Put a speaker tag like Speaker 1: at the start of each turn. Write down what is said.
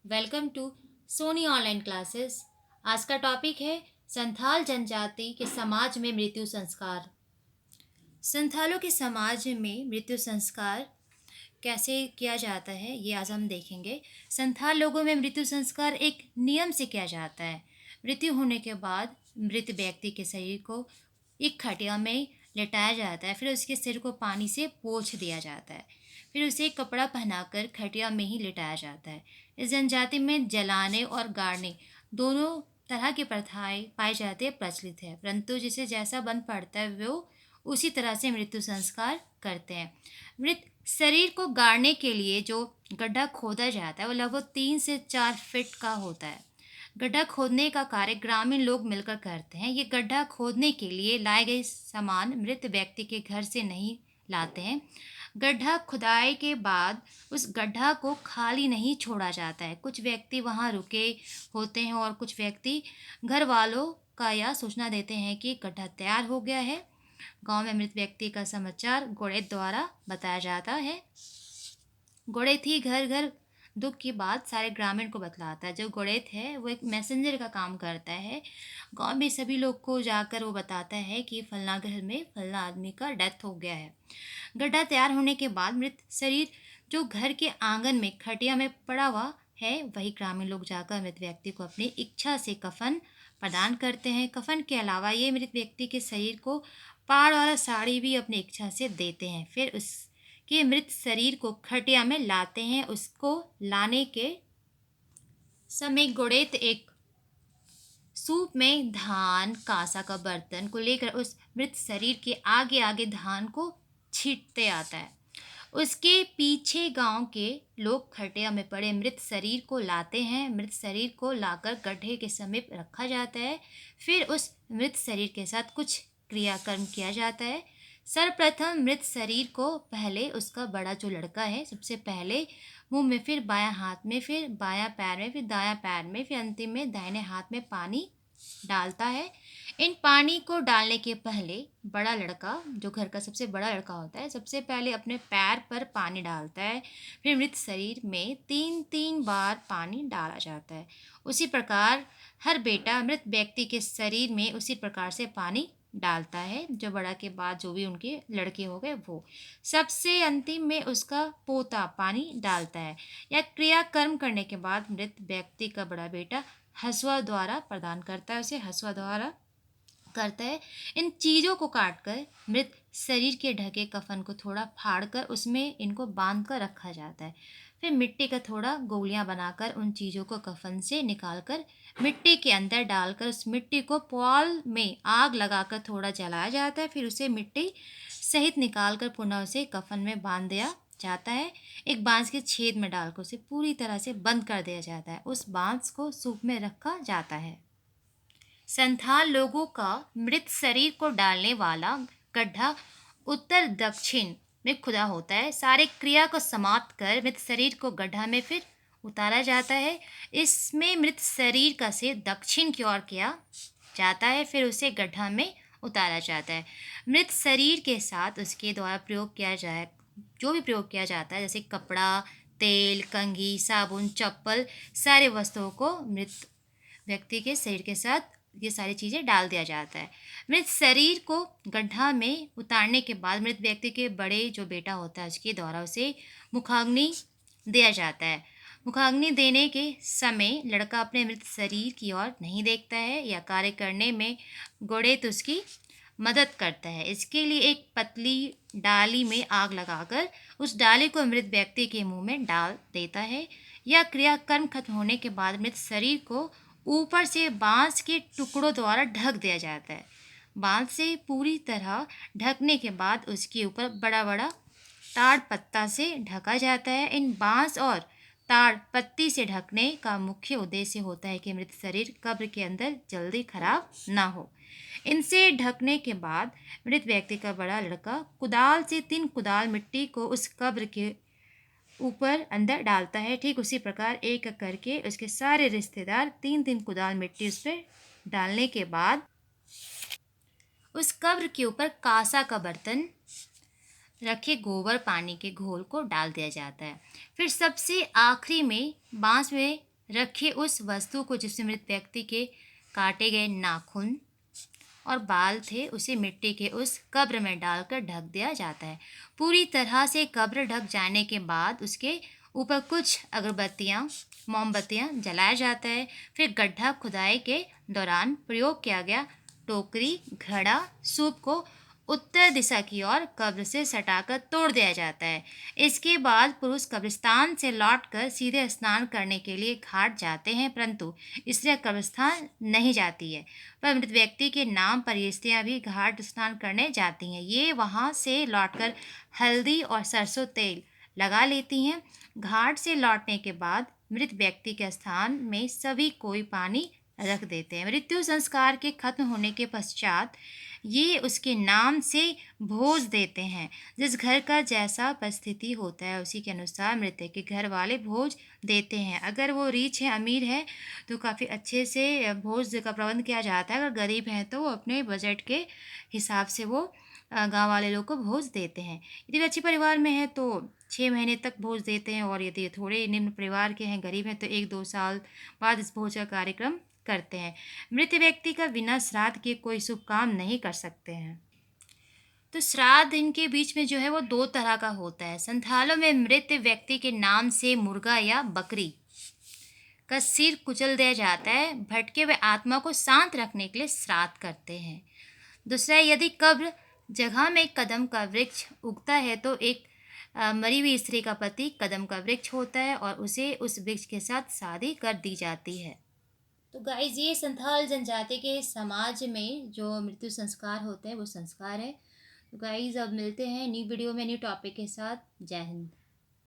Speaker 1: Welcome to Soni online classes. आज का topic है संथाल जनजाति के समाज में मृत्यु संस्कार। संथालों के समाज में मृत्यु संस्कार कैसे किया जाता है ये आज हम देखेंगे। संथाल लोगों में मृत्यु संस्कार एक नियम से किया जाता है। मृत्यु होने के बाद मृत व्यक्ति के शरीर को एक खटिया में लेटाया जाता है, फिर उसके सिर को पानी से पोंछ दिया जाता है, फिर उसे एक कपड़ा पहनाकर खटिया में ही लिटाया जाता है। इस जनजाति में जलाने और गाड़ने दोनों तरह की प्रथाएं पाई जाती है, प्रचलित है, परंतु जिसे जैसा बन पड़ता है वो उसी तरह से मृत्यु संस्कार करते हैं। मृत शरीर को गाड़ने के लिए जो गड्ढा खोदा जाता है वो लगभग 3 से 4 फीट का होता है। गड्ढा खोदने का कार्य ग्रामीण लोग मिलकर करते हैं। ये गड्ढा खोदने के लिए लाए गए सामान मृत व्यक्ति के घर से नहीं लाते हैं। गड्ढा खुदाई के बाद उस गड्ढा को खाली नहीं छोड़ा जाता है। कुछ व्यक्ति वहां रुके होते हैं और कुछ व्यक्ति घर वालों का यह सूचना देते हैं कि गड्ढा तैयार हो गया है। गांव में मृत व्यक्ति का समाचार गोड़ेत द्वारा बताया जाता है। गोड़ेत ही घर घर दुख की बात सारे ग्रामीण को बतलाता है। जो गोड़ेत है वो एक मैसेंजर का काम करता है। गांव में सभी लोग को जाकर वो बताता है कि फलना घर में फलना आदमी का डेथ हो गया है। गड्ढा तैयार होने के बाद मृत शरीर जो घर के आंगन में खटिया में पड़ा हुआ है, वही ग्रामीण लोग जाकर मृत व्यक्ति को अपनी इच्छा से कफन प्रदान करते हैं। कफन के अलावा ये मृत व्यक्ति के शरीर को पाड़ वाला साड़ी भी अपनी इच्छा से देते हैं। फिर उसके मृत शरीर को खटिया में लाते हैं। उसको लाने के समय गोड़ेत एक सूप में धान कांसा का बर्तन को लेकर उस मृत शरीर के आगे आगे धान को छींटते आता है। उसके पीछे गांव के लोग खटिया में पड़े मृत शरीर को लाते हैं। मृत शरीर को लाकर गड्ढे के समीप रखा जाता है। फिर उस मृत शरीर के साथ कुछ क्रियाकर्म किया जाता है। सर्वप्रथम मृत शरीर को पहले उसका बड़ा जो लड़का है सबसे पहले मुंह में, फिर बायां हाथ में, फिर बायां पैर में, फिर दायां पैर में, फिर अंतिम में दाहिने हाथ में पानी डालता है। इन पानी को डालने के पहले बड़ा लड़का, जो घर का सबसे बड़ा लड़का होता है, सबसे पहले अपने पैर पर पानी डालता है। फिर मृत शरीर में 3 3 बार पानी डाला जाता है। उसी प्रकार हर बेटा मृत व्यक्ति के शरीर में उसी प्रकार से पानी डालता है। जो बड़ा के बाद जो भी उनके लड़के हो गए वो सबसे अंतिम में उसका पोता पानी डालता है। यह क्रियाकर्म करने के बाद मृत व्यक्ति का बड़ा बेटा हसुआ द्वारा प्रदान करता है, उसे हसुआ द्वारा करता है। इन चीज़ों को काटकर मृत शरीर के ढके कफन को थोड़ा फाड़कर उसमें इनको बांध कर रखा जाता है। फिर मिट्टी का थोड़ा गोलियां बनाकर उन चीज़ों को कफन से निकालकर मिट्टी के अंदर डालकर उस मिट्टी को पुआल में आग लगाकर थोड़ा जलाया जाता है। फिर उसे मिट्टी सहित निकालकर पुनः उसे कफन में बांध दिया जाता है। एक बांस के छेद में डालकर उसे पूरी तरह से बंद कर दिया जाता है। उस बांस को सूप में रखा जाता है। संथाल लोगों का मृत शरीर को डालने वाला गड्ढा उत्तर दक्षिण में खुदा होता है। सारे क्रिया को समाप्त कर मृत शरीर को गड्ढा में फिर उतारा जाता है। इसमें मृत शरीर का सिर दक्षिण की ओर किया जाता है, फिर उसे गड्ढा में उतारा जाता है। मृत शरीर के साथ उसके द्वारा प्रयोग किया जाए जो भी प्रयोग किया जाता है, जैसे कपड़ा, तेल, कंघी, साबुन, चप्पल, सारे वस्तुओं को मृत व्यक्ति के शरीर के साथ ये सारी चीज़ें डाल दिया जाता है। मृत शरीर को गड्ढा में उतारने के बाद मृत व्यक्ति के बड़े जो बेटा होता है उसके द्वारा उसे मुखाग्नि दिया जाता है। मुखाग्नि देने के समय लड़का अपने मृत शरीर की ओर नहीं देखता है। यह कार्य करने में गोड़ेत उसकी मदद करता है। इसके लिए एक पतली डाली में आग लगाकर उस डाली को मृत व्यक्ति के मुंह में डाल देता है। यह क्रियाकर्म खत्म होने के बाद मृत शरीर को ऊपर से बांस के टुकड़ों द्वारा ढक दिया जाता है। बांस से पूरी तरह ढकने के बाद उसके ऊपर बड़ा बड़ा ताड़ पत्ता से ढका जाता है। इन बांस और ताड़ पत्ती से ढकने का मुख्य उद्देश्य होता है कि मृत शरीर कब्र के अंदर जल्दी खराब ना हो। इनसे ढकने के बाद मृत व्यक्ति का बड़ा लड़का कुदाल से 3 कुदाल मिट्टी को उस कब्र के ऊपर अंदर डालता है। ठीक उसी प्रकार एक एक करके उसके सारे रिश्तेदार 3 3 कुदाल मिट्टी उस पर डालने के बाद उस कब्र के ऊपर कांसा का बर्तन रखे गोबर पानी के घोल को डाल दिया जाता है। फिर सबसे आखिरी में बांस में रखे उस वस्तु को जिसमें मृत व्यक्ति के काटे गए नाखून और बाल थे उसे मिट्टी के उस कब्र में डालकर ढक दिया जाता है। पूरी तरह से कब्र ढक जाने के बाद उसके ऊपर कुछ अगरबत्तियाँ मोमबत्तियाँ जलाया जाता है। फिर गड्ढा खुदाई के दौरान प्रयोग किया गया टोकरी घड़ा सूप को उत्तर दिशा की ओर कब्र से सटाकर तोड़ दिया जाता है। इसके बाद पुरुष कब्रिस्तान से लौटकर सीधे स्नान करने के लिए घाट जाते हैं, परंतु स्त्रियां कब्रिस्तान नहीं जाती है। पर मृत व्यक्ति के नाम पर ये स्त्रियां भी घाट स्नान करने जाती हैं। ये वहां से लौटकर हल्दी और सरसों तेल लगा लेती हैं। घाट से लौटने के बाद मृत व्यक्ति के स्थान में सभी कोई पानी रख देते हैं। मृत्यु संस्कार के खत्म होने के पश्चात ये उसके नाम से भोज देते हैं। जिस घर का जैसा परिस्थिति होता है उसी के अनुसार मृतक के घर वाले भोज देते हैं। अगर वो रीच है, अमीर है, तो काफ़ी अच्छे से भोज का प्रबंध किया जाता है। अगर गरीब हैं तो वो अपने बजट के हिसाब से वो गांव वाले लोग को भोज देते हैं। यदि वे अच्छे परिवार में है तो 6 महीने तक भोज देते हैं, और यदि थोड़े निम्न परिवार के हैं, गरीब हैं, तो 1-2 साल बाद इस भोज का कार्यक्रम करते हैं। मृत व्यक्ति का बिना श्राद्ध के कोई शुभ काम नहीं कर सकते हैं। तो श्राद्ध इनके बीच में जो है वो 2 तरह का होता है। संथालों में मृत व्यक्ति के नाम से मुर्गा या बकरी का सिर कुचल दिया जाता है। भटके हुए आत्मा को शांत रखने के लिए श्राद्ध करते हैं। दूसरा, यदि कब्र जगह में कदम का वृक्ष उगता है तो एक मरी हुई स्त्री का पति कदम का वृक्ष होता है और उसे उस वृक्ष के साथ शादी कर दी जाती है। तो गाइज, ये संथाल जनजाति के समाज में जो मृत्यु संस्कार होते हैं वो संस्कार है। तो गाइज, अब मिलते हैं न्यू वीडियो में न्यू टॉपिक के साथ। जय हिंद।